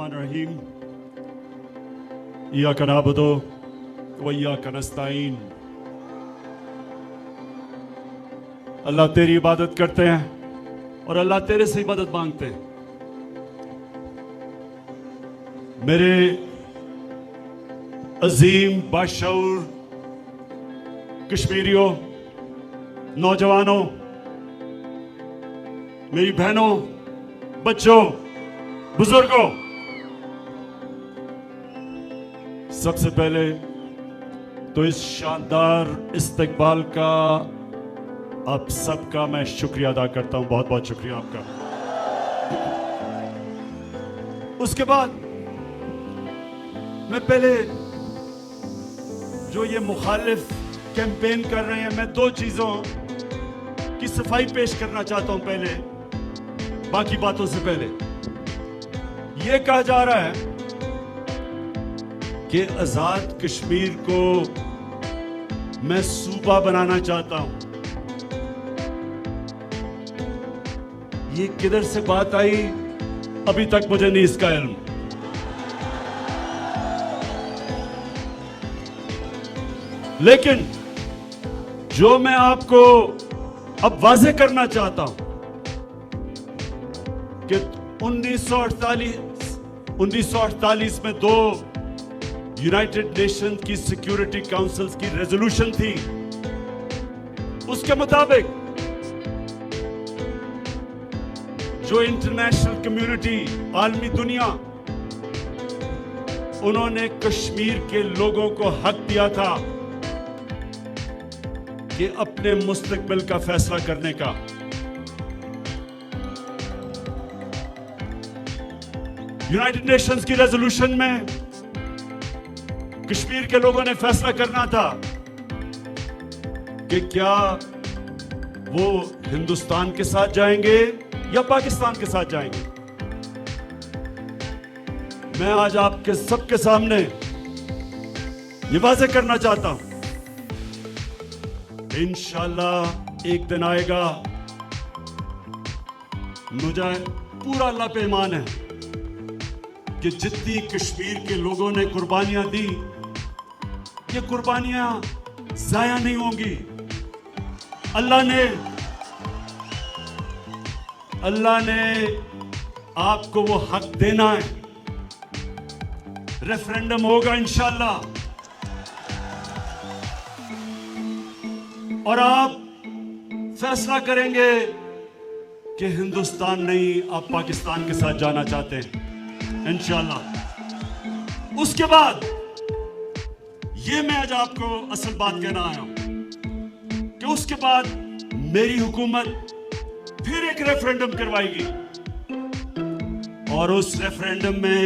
बिस्मिल्लाहिर्रहमानिर्रहीम इय्याका नअबुदु व इय्याका नस्तईन। अल्लाह तेरी इबादत करते हैं और अल्लाह तेरे से ही मदद मांगते हैं। मेरे अजीम बाशऊर कश्मीरियों, नौजवानों, मेरी बहनों, बच्चों, बुजुर्गों, सबसे पहले तो इस शानदार इस्तकबाल का आप सबका मैं शुक्रिया अदा करता हूं। बहुत बहुत शुक्रिया आपका। उसके बाद मैं पहले जो ये मुखालिफ कैंपेन कर रहे हैं, मैं दो चीजों की सफाई पेश करना चाहता हूं। पहले बाकी बातों से पहले यह कहा जा रहा है कि आजाद कश्मीर को मैं सूबा बनाना चाहता हूं। ये किधर से बात आई अभी तक मुझे नहीं इसका इल्म। लेकिन जो मैं आपको अब वाज़ेह करना चाहता हूं कि 1948 में दो यूनाइटेड नेशंस की सिक्योरिटी काउंसिल्स की रेजोल्यूशन थी। उसके मुताबिक जो इंटरनेशनल कम्युनिटी, आलमी दुनिया, उन्होंने कश्मीर के लोगों को हक दिया था कि अपने मुस्तकबिल का फैसला करने का। यूनाइटेड नेशंस की रेजोल्यूशन में कश्मीर के लोगों ने फैसला करना था कि क्या वो हिंदुस्तान के साथ जाएंगे या पाकिस्तान के साथ जाएंगे। मैं आज आपके सबके सामने ये वाज़ेह करना चाहता हूं, इंशाअल्लाह एक दिन आएगा, मुझे पूरा अल्लाह पे ईमान है कि जितनी कश्मीर के लोगों ने कुर्बानियां दी, ये कुर्बानियां जाया नहीं होंगी। अल्लाह ने आपको वो हक देना है। रेफरेंडम होगा इंशाअल्लाह और आप फैसला करेंगे कि हिंदुस्तान नहीं, आप पाकिस्तान के साथ जाना चाहते हैं इंशाअल्लाह। उसके बाद ये मैं आज आपको असल बात कहना आया हूं कि उसके बाद मेरी हुकूमत फिर एक रेफरेंडम करवाएगी और उस रेफरेंडम में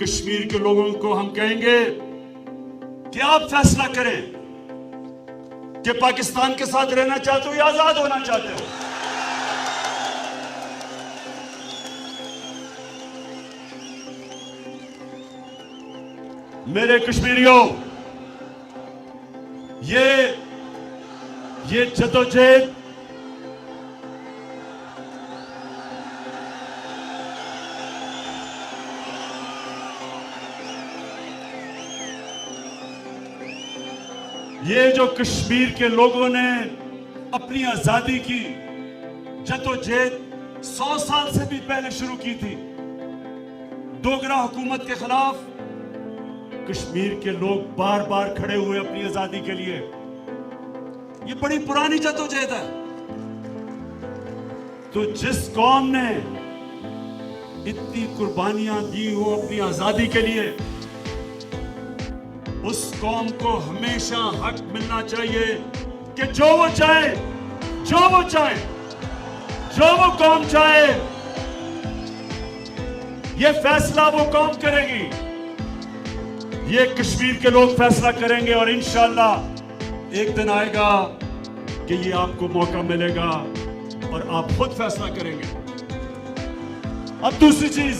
कश्मीर के लोगों को हम कहेंगे कि आप फैसला करें कि पाकिस्तान के साथ रहना चाहते हो या आजाद होना चाहते हो। मेरे कश्मीरियों, ये जदोजहद ये जो कश्मीर के लोगों ने अपनी आजादी की जदोजहद 100 साल से भी पहले शुरू की थी, डोगरा हुकूमत के खिलाफ कश्मीर के लोग बार बार खड़े हुए अपनी आजादी के लिए। ये बड़ी पुरानी जदोजहद है। तो जिस कौम ने इतनी कुर्बानियां दी हो अपनी आजादी के लिए, उस कौम को हमेशा हक मिलना चाहिए कि जो वो चाहे, जो वो कौम चाहे, ये फैसला वो कौम करेगी। ये कश्मीर के लोग फैसला करेंगे और इंशाअल्लाह एक दिन आएगा कि ये आपको मौका मिलेगा और आप खुद फैसला करेंगे। अब दूसरी चीज,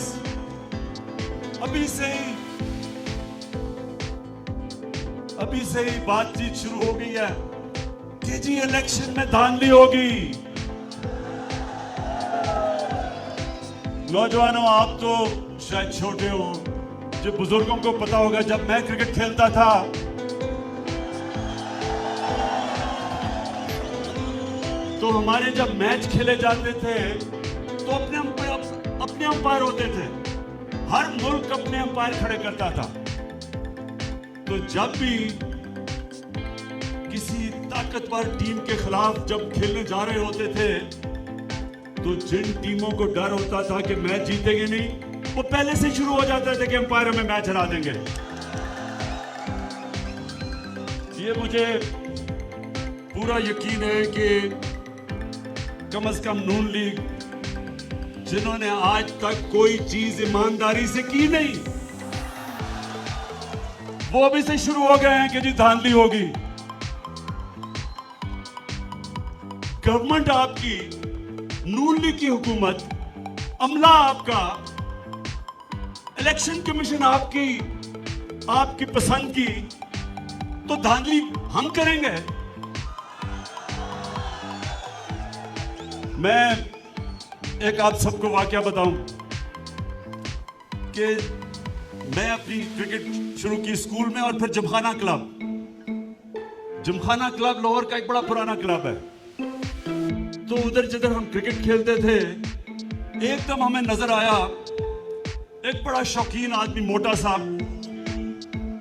अभी से ही बातचीत शुरू हो गई है कि जी इलेक्शन में धांधली होगी। नौजवानों, आप तो शायद छोटे हो, जो बुजुर्गों को पता होगा, जब मैं क्रिकेट खेलता था तो हमारे जब मैच खेले जाते थे तो अपने अंपायर होते थे। हर मुल्क अपने अंपायर खड़े करता था। तो जब भी किसी ताकतवर टीम के खिलाफ जब खेलने जा रहे होते थे तो जिन टीमों को डर होता था कि मैच जीतेंगे नहीं, वो पहले से शुरू हो जाते थे कि अंपायर हमें मैच हरा देंगे। ये मुझे पूरा यकीन है कि कम से कम नून लीग, जिन्होंने आज तक कोई चीज ईमानदारी से की नहीं, वो अभी से शुरू हो गए हैं कि जी धांधली होगी। गवर्नमेंट आपकी, नून लीग की हुकूमत, अमला आपका, इलेक्शन कमीशन आपकी पसंद की, तो धांधली हम करेंगे। मैं एक आप सबको वाकया बताऊं कि मैं अपनी क्रिकेट शुरू की स्कूल में और फिर जिमखाना क्लब लाहौर का एक बड़ा पुराना क्लब है। तो उधर जिधर हम क्रिकेट खेलते थे, एकदम हमें नजर आया एक बड़ा शौकीन आदमी, मोटा सा,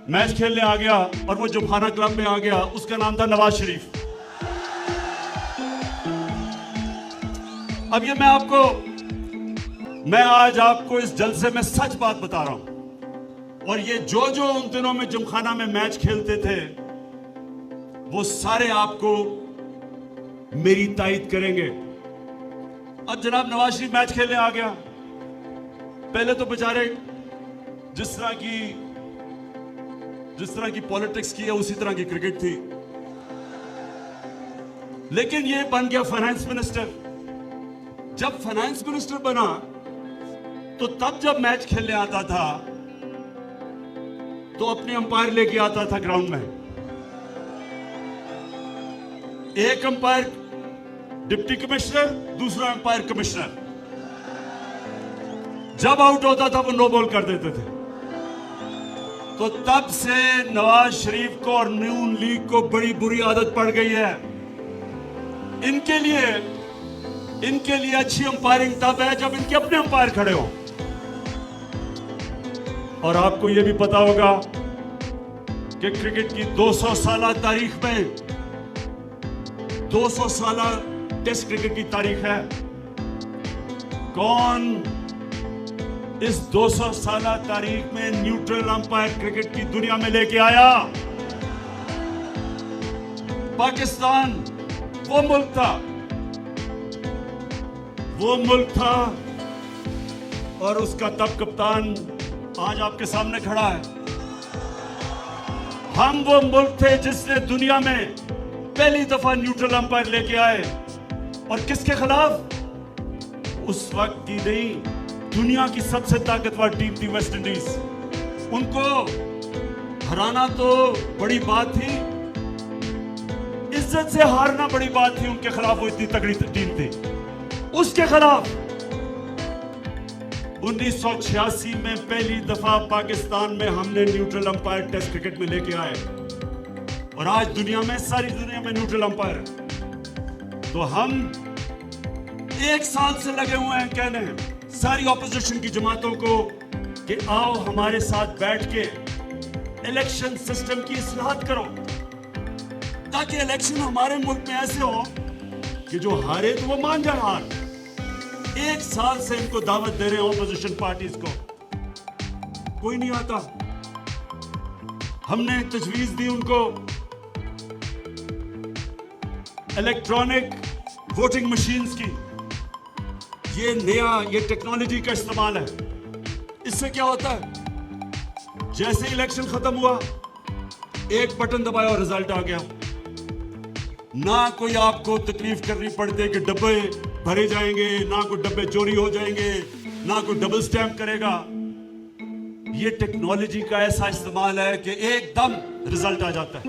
मैच खेलने आ गया और वो जिमखाना क्लब में आ गया। उसका नाम था नवाज शरीफ। अब ये मैं आज आपको इस जलसे में सच बात बता रहा हूं। और ये जो उन दिनों में जिमखाना में मैच खेलते थे, वो सारे आपको मेरी तायद करेंगे। अब जनाब नवाज शरीफ मैच खेलने आ गया। पहले तो बेचारे जिस तरह की पॉलिटिक्स की है उसी तरह की क्रिकेट थी, लेकिन ये बन गया फाइनेंस मिनिस्टर। जब फाइनेंस मिनिस्टर बना तो तब जब मैच खेलने आता था तो अपने अंपायर लेके आता था ग्राउंड में। एक अंपायर डिप्टी कमिश्नर, दूसरा अंपायर कमिश्नर। जब आउट होता था वो नो बॉल कर देते थे। तो तब से नवाज शरीफ को और नून लीग को बड़ी बुरी आदत पड़ गई है। इनके लिए अच्छी अंपायरिंग तब है जब इनके अपने अंपायर खड़े हो। और आपको यह भी पता होगा कि क्रिकेट की 200 साल तारीख में 200 साल टेस्ट क्रिकेट की तारीख है। कौन इस 200 साल तारीख में न्यूट्रल अंपायर क्रिकेट की दुनिया में लेके आया? पाकिस्तान वो मुल्क था और उसका तब कप्तान आज आपके सामने खड़ा है। हम वो मुल्क थे जिसने दुनिया में पहली दफा न्यूट्रल अंपायर लेके आए। और किसके खिलाफ? उस वक्त की नहीं, दुनिया की सबसे ताकतवर टीम थी वेस्ट इंडीज। उनको हराना तो बड़ी बात थी, इज्जत से हारना बड़ी बात थी। उनके खिलाफ वो इतनी तगड़ी टीम थी। उसके खिलाफ 1986 में पहली दफा पाकिस्तान में हमने न्यूट्रल अंपायर टेस्ट क्रिकेट में लेके आए। और आज दुनिया में, सारी दुनिया में न्यूट्रल अंपायर है। तो हम 1 साल से लगे हुए हैं कहने सारी ऑपोजिशन की जमातों को कि आओ हमारे साथ बैठ के इलेक्शन सिस्टम की इस्लाहत करो, ताकि इलेक्शन हमारे मुल्क में ऐसे हो कि जो हारे तो वो मान जाए हार। 1 साल से इनको दावत दे रहे हैं ऑपोजिशन पार्टीज को, कोई नहीं आता। हमने तजवीज दी उनको इलेक्ट्रॉनिक वोटिंग मशीन्स की। ये टेक्नोलॉजी का इस्तेमाल है। इससे क्या होता है, जैसे इलेक्शन खत्म हुआ, एक बटन दबाया और रिजल्ट आ गया। ना कोई आपको तकलीफ करनी पड़ती कि डब्बे भरे जाएंगे, ना कोई डब्बे चोरी हो जाएंगे, ना कोई डबल स्टैंप करेगा। ये टेक्नोलॉजी का ऐसा इस्तेमाल है कि एकदम रिजल्ट आ जाता है।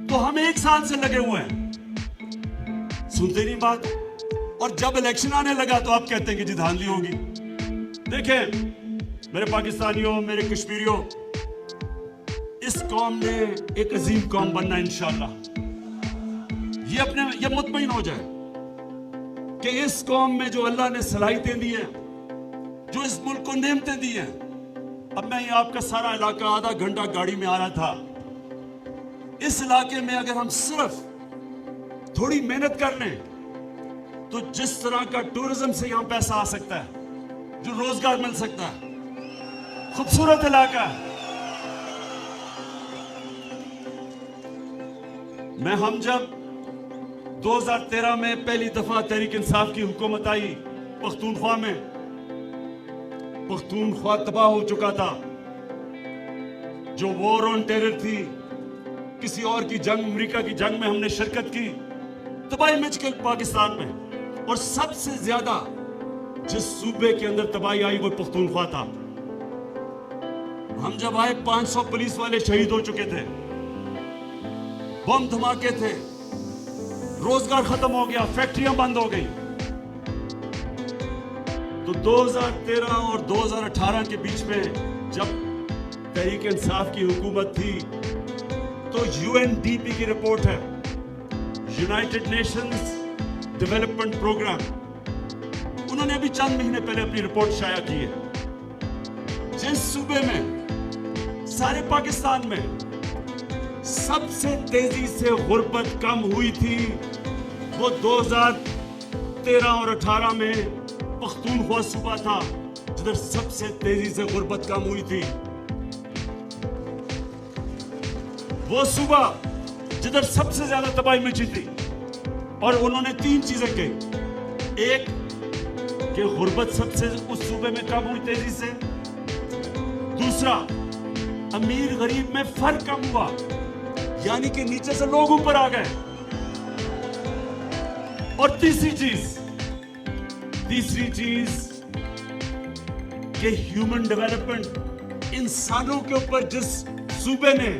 तो हम 1 साल से लगे हुए हैं, सुनते नहीं बात। और जब इलेक्शन आने लगा तो आप कहते हैं कि जी धांधली होगी। देखें, मेरे पाकिस्तानियों, मेरे कश्मीरियों, इस कौम ने एक अजीम कौम बनना इंशाअल्लाह। ये मुतमईन हो जाए कि इस कौम में जो अल्लाह ने सलाहियतें दी हैं, जो इस मुल्क को नेमतें दी हैं। अब मैं ये आपका सारा इलाका आधा घंटा गाड़ी में आ रहा था। इस इलाके में अगर हम सिर्फ थोड़ी मेहनत कर लें तो जिस तरह का टूरिज्म से यहां पैसा आ सकता है, जो रोजगार मिल सकता है, खूबसूरत इलाका है। हम जब 2013 में पहली दफा तहरीक इंसाफ की हुकूमत आई पख्तूनख्वा में, पख्तूनख्वा तबाह हो चुका था। जो वॉर ऑन टेरर थी, किसी और की जंग, अमेरिका की जंग में हमने शिरकत की, तबाही मच गई पाकिस्तान में। और सबसे ज्यादा जिस सूबे के अंदर तबाही आई वो पख्तूनख्वा था। हम जब आए 500 पुलिस वाले शहीद हो चुके थे, बम धमाके थे, रोजगार खत्म हो गया, फैक्ट्रियां बंद हो गई। तो 2013 और 2018 के बीच में जब तहरीक इंसाफ की हुकूमत थी तो UNDP की रिपोर्ट है, यूनाइटेड नेशंस डेवलपमेंट प्रोग्राम, उन्होंने अभी चंद महीने पहले अपनी रिपोर्ट शाया की है। जिस सूबे में, सारे पाकिस्तान में सबसे तेजी से गुर्बत कम हुई थी वो 2013 और 18 में पख्तूनख्वा सूबा था, जिधर सबसे तेजी से गुर्बत कम हुई थी। वो सूबा जिधर सबसे ज्यादा तबाही मची थी। और उन्होंने 3 चीजें कही। एक, कि गुर्बत सबसे उस सूबे में कम हुई तेजी से। दूसरा, अमीर गरीब में फर्क कम हुआ, यानी कि नीचे से लोग ऊपर आ गए। और तीसरी चीज कि ह्यूमन डेवलपमेंट, इंसानों के ऊपर जिस सूबे ने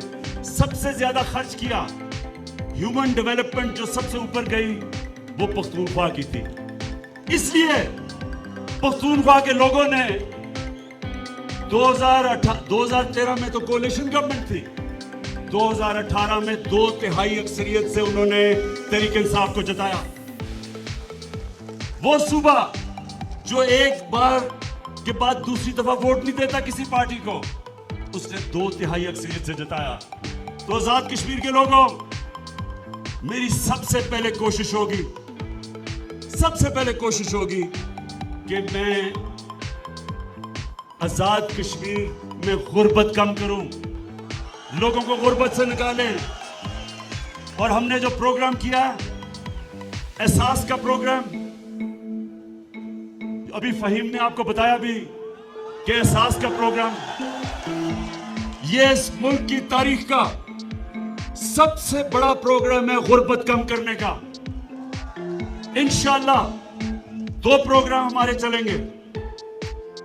सबसे ज्यादा खर्च किया, ह्यूमन डेवलपमेंट जो सबसे ऊपर गई वो पख्तूनख्वा की थी। इसलिए पख्तूनख्वा के लोगों ने 2013 में तो कोalition गवर्नमेंट थी, 2018 में 2/3 अक्सरियत से उन्होंने तहरीक इंसाफ को जिताया। वो सूबा जो एक बार के बाद दूसरी दफा वोट नहीं देता किसी पार्टी को, उसने 2/3 अक्सरियत से जिताया। तो आजाद कश्मीर के लोगों, मेरी सबसे पहले कोशिश होगी कि मैं आजाद कश्मीर में गुर्बत कम करूं, लोगों को गुर्बत से निकालें। और हमने जो प्रोग्राम किया, एहसास का प्रोग्राम, अभी फहीम ने आपको बताया भी कि एहसास का प्रोग्राम ये इस मुल्क की तारीख का सबसे बड़ा प्रोग्राम है गुर्बत कम करने का। इंशाअल्लाह 2 प्रोग्राम हमारे चलेंगे।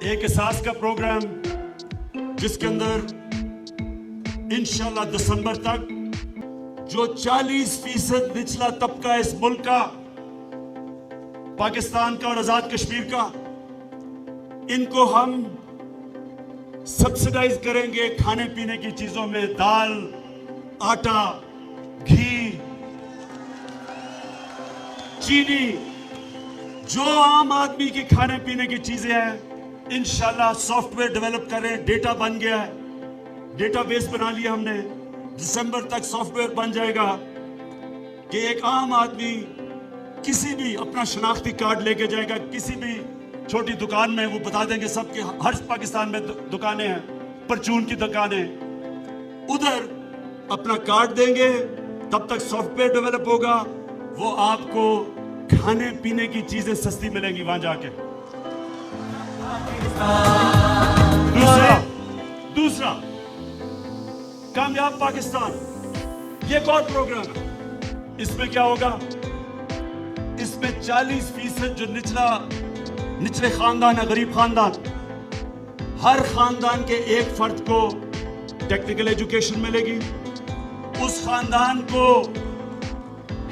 एक एहसास का प्रोग्राम जिसके अंदर इंशाअल्लाह दिसंबर तक जो 40% निचला तबका इस मुल्क का, पाकिस्तान का और आजाद कश्मीर का, इनको हम सब्सिडाइज करेंगे खाने पीने की चीजों में, दाल, आटा, घी, चीनी, जो आम आदमी की खाने पीने की चीजें हैं। इंशाल्लाह सॉफ्टवेयर डेवलप कर रहे हैं, डेटा बन गया है, डेटाबेस बना लिया हमने। दिसंबर तक सॉफ्टवेयर बन जाएगा कि एक आम आदमी किसी भी अपना शनाख्ती कार्ड लेके जाएगा, किसी भी छोटी दुकान में, वो बता देंगे सबके, हर पाकिस्तान में दुकानें हैं, परचून की दुकानें, उधर अपना कार्ड देंगे, तब तक सॉफ्टवेयर डेवलप होगा, वो आपको खाने पीने की चीजें सस्ती मिलेंगी वहां जाके। दूसरा कामयाब पाकिस्तान, ये एक और प्रोग्राम है। इसमें क्या होगा, इसमें 40% जो निचले खानदान है, गरीब खानदान, हर खानदान के एक फर्द को टेक्निकल एजुकेशन मिलेगी, उस खानदान को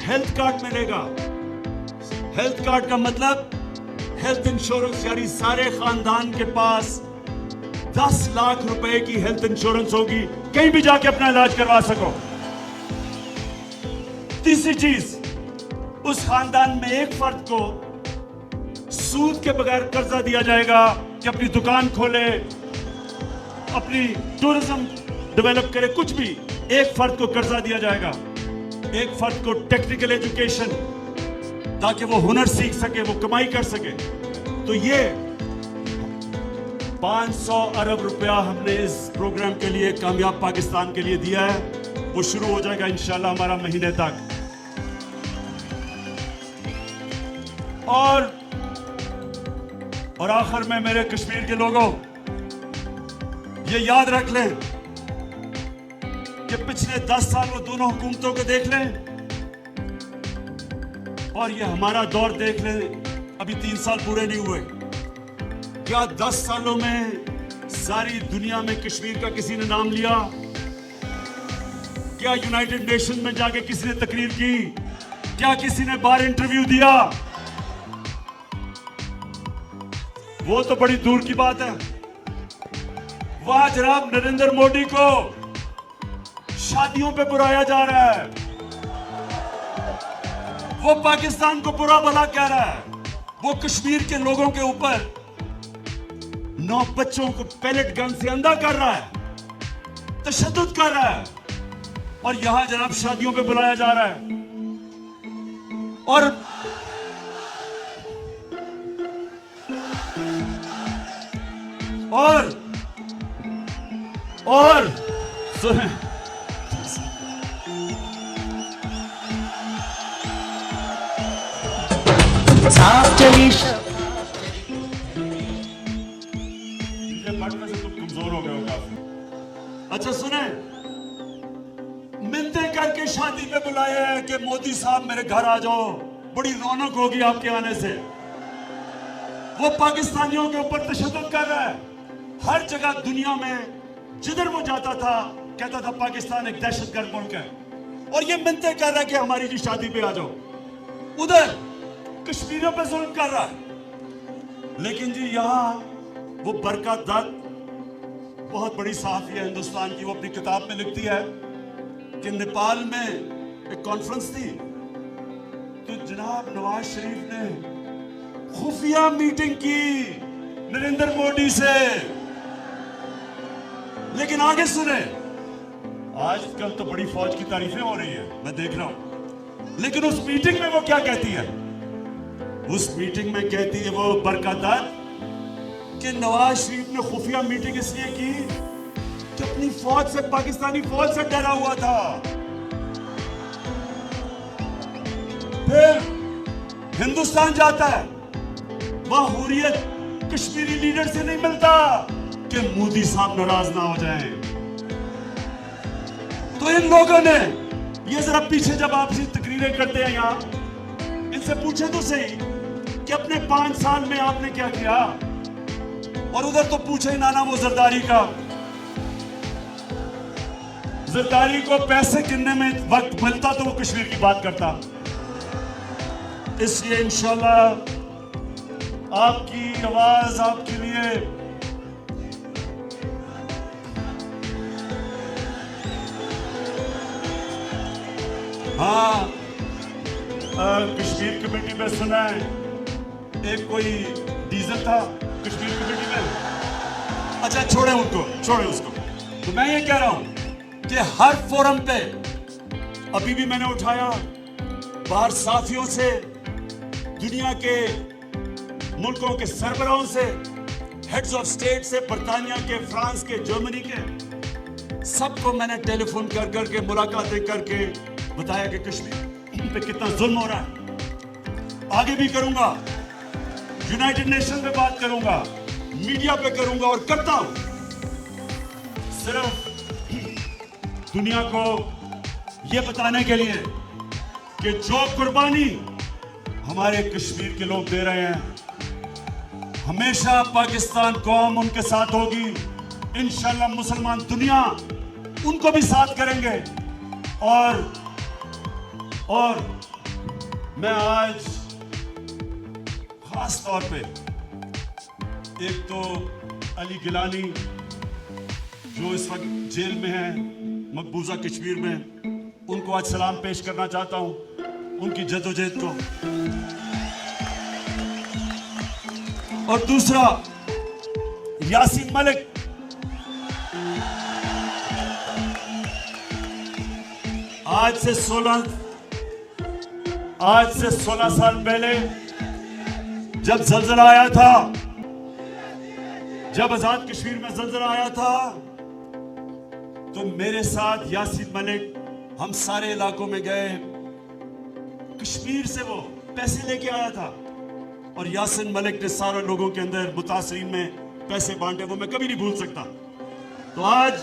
हेल्थ कार्ड मिलेगा। हेल्थ कार्ड का मतलब हेल्थ इंश्योरेंस, यानी सारे खानदान के पास 10 लाख रुपए की हेल्थ इंश्योरेंस होगी, कहीं भी जाके अपना इलाज करवा सको। तीसरी चीज, उस खानदान में एक फर्द को सूद के बगैर कर्जा दिया जाएगा कि अपनी दुकान खोले, अपनी टूरिज्म डेवलप करे, कुछ भी। एक फर्द को कर्जा दिया जाएगा, एक फर्द को टेक्निकल एजुकेशन, ताकि वो हुनर सीख सके, वो कमाई कर सके। तो ये 500 अरब रुपया हमने इस प्रोग्राम के लिए, कामयाब पाकिस्तान के लिए दिया है। वो शुरू हो जाएगा इंशाल्लाह हमारा महीने तक। और आखिर में मेरे कश्मीर के लोगों, ये याद रख लें कि पिछले 10 सालों दोनों हुकूमतों को देख लें और ये हमारा दौर देख लें। अभी 3 साल पूरे नहीं हुए। क्या 10 सालों में सारी दुनिया में कश्मीर का किसी ने नाम लिया? क्या यूनाइटेड नेशन में जाके किसी ने तकरीर की? क्या किसी ने बाहर इंटरव्यू दिया? वो तो बड़ी दूर की बात है। वहां जनाब नरेंद्र मोदी को शादियों पे बुलाया जा रहा है, वो पाकिस्तान को बुरा भला कह रहा है, वो कश्मीर के लोगों के ऊपर 9 बच्चों को पैलेट गन से अंधा कर रहा है, तशद्दुद कर रहा है, और यहां जनाब शादियों पे बुलाया जा रहा है। और सुने, साफ चली पढ़ने से तुम कमजोर हो गए हो काफी। अच्छा सुने, मिलते करके शादी पे बुलाया है कि मोदी साहब मेरे घर आ जाओ, बड़ी रौनक होगी आपके आने से। वो पाकिस्तानियों के ऊपर तशद्दुद कर रहा है। हर जगह दुनिया में जिधर वो जाता था कहता था पाकिस्तान एक दहशतगर्द मुल्क है, और ये मिलते कर रहा है कि हमारी जी शादी पे आ जाओ। उधर कश्मीरियों पे जुल्म कर रहा है। लेकिन जी यहाँ वो बरकत दत्त, बहुत बड़ी सहाफी है हिंदुस्तान की, वो अपनी किताब में लिखती है कि नेपाल में एक कॉन्फ्रेंस थी, तो जनाब नवाज शरीफ ने खुफिया मीटिंग की नरेंद्र मोदी से। लेकिन आगे सुने, आजकल तो बड़ी फौज की तारीफें हो रही है, मैं देख रहा हूं, लेकिन उस मीटिंग में वो क्या कहती है? उस मीटिंग में कहती है वो बरकत कि नवाज शरीफ ने खुफिया मीटिंग इसलिए की कि अपनी फौज से, पाकिस्तानी फौज से डरा हुआ था। फिर हिंदुस्तान जाता है, वह हुर्रियत कश्मीरी लीडर से नहीं मिलता कि मोदी साहब नाराज ना हो जाएं। तो इन लोगों ने ये जरा पीछे जब आपसे तकरीरें करते हैं यहां, इनसे पूछे तो सही कि अपने 5 साल में आपने क्या किया। और उधर तो पूछे नाना वो जरदारी का, जरदारी को पैसे गिनने में वक्त मिलता तो वो कश्मीर की बात करता। इसलिए इंशाल्लाह आपकी आवाज आपके लिए हाँ, कश्मीर कमेटी में सुना है एक कोई डीजल था कश्मीर कमेटी में। अच्छा छोड़े उनको, छोड़े उसको। तो मैं ये कह रहा हूं कि हर फोरम पे, अभी भी मैंने उठाया बाहर साथियों से, दुनिया के मुल्कों के सरबराहों से, हेड्स ऑफ स्टेट से, बरतानिया के, फ्रांस के, जर्मनी के, सबको मैंने टेलीफोन कर करके, मुलाकातें करके बताया कि कश्मीर पे कितना जुल्म हो रहा है। आगे भी करूंगा, यूनाइटेड नेशन पे बात करूंगा, मीडिया पे करूंगा और करता हूं। सिर्फ दुनिया को यह बताने के लिए कि जो कुर्बानी हमारे कश्मीर के लोग दे रहे हैं, हमेशा पाकिस्तान कौम उनके साथ होगी। इंशाल्लाह मुसलमान दुनिया उनको भी साथ करेंगे। और मैं आज खास तौर पे, एक तो अली गिलानी जो इस वक्त जेल में है, मकबूजा कश्मीर में, उनको आज सलाम पेश करना चाहता हूं, उनकी जद्दोजहद को। और दूसरा, यासीन मलिक, आज से 16 साल पहले जब जलजला आया था, जब आजाद कश्मीर में जलजला आया था, तो मेरे साथ यासीन मलिक हम सारे इलाकों में गए। कश्मीर से वो पैसे लेके आया था और यासीन मलिक ने सारे लोगों के अंदर मुतासरीन में पैसे बांटे, वो मैं कभी नहीं भूल सकता। तो आज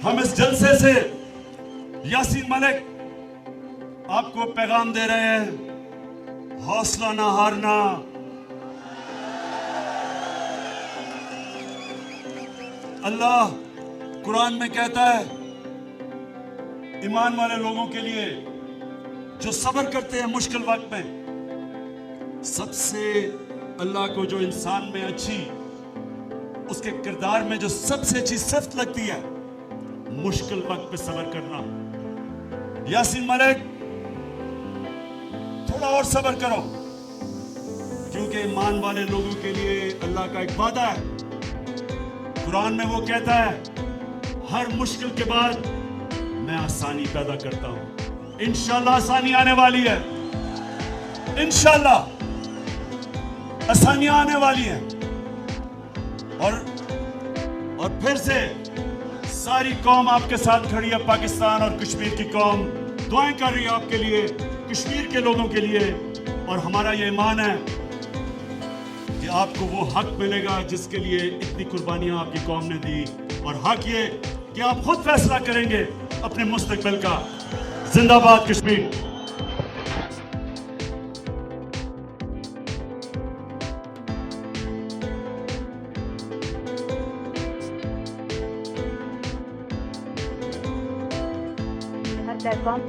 हम इस जलसे से यासीन मलिक आपको पैगाम दे रहे हैं, हौसला ना हारना। अल्लाह कुरान में कहता है, ईमान वाले लोगों के लिए जो सब्र करते हैं मुश्किल वक्त में, सबसे अल्लाह को जो इंसान में अच्छी, उसके किरदार में जो सबसे अच्छी सिफ्त लगती है, मुश्किल वक्त पे सब्र करना। यासीन मलिक, थोड़ा और सब्र करो, क्योंकि ईमान वाले लोगों के लिए अल्लाह का एक वादा है। कुरान में वो कहता है, हर मुश्किल के बाद मैं आसानी पैदा करता हूं। इंशाल्लाह आसानी आने वाली है, इंशाल्लाह आसानियां आने वाली हैं। और फिर से सारी कौम आपके साथ खड़ी है, पाकिस्तान और कश्मीर की कौम दुआएं कर रही है आपके लिए, कश्मीर के लोगों के लिए। और हमारा ये ईमान है कि आपको वो हक मिलेगा जिसके लिए इतनी कुर्बानियां आपकी कौम ने दी, और हक ये कि आप खुद फैसला करेंगे अपने मुस्तकबिल का। जिंदाबाद कश्मीर। हर प्लेटफॉर्म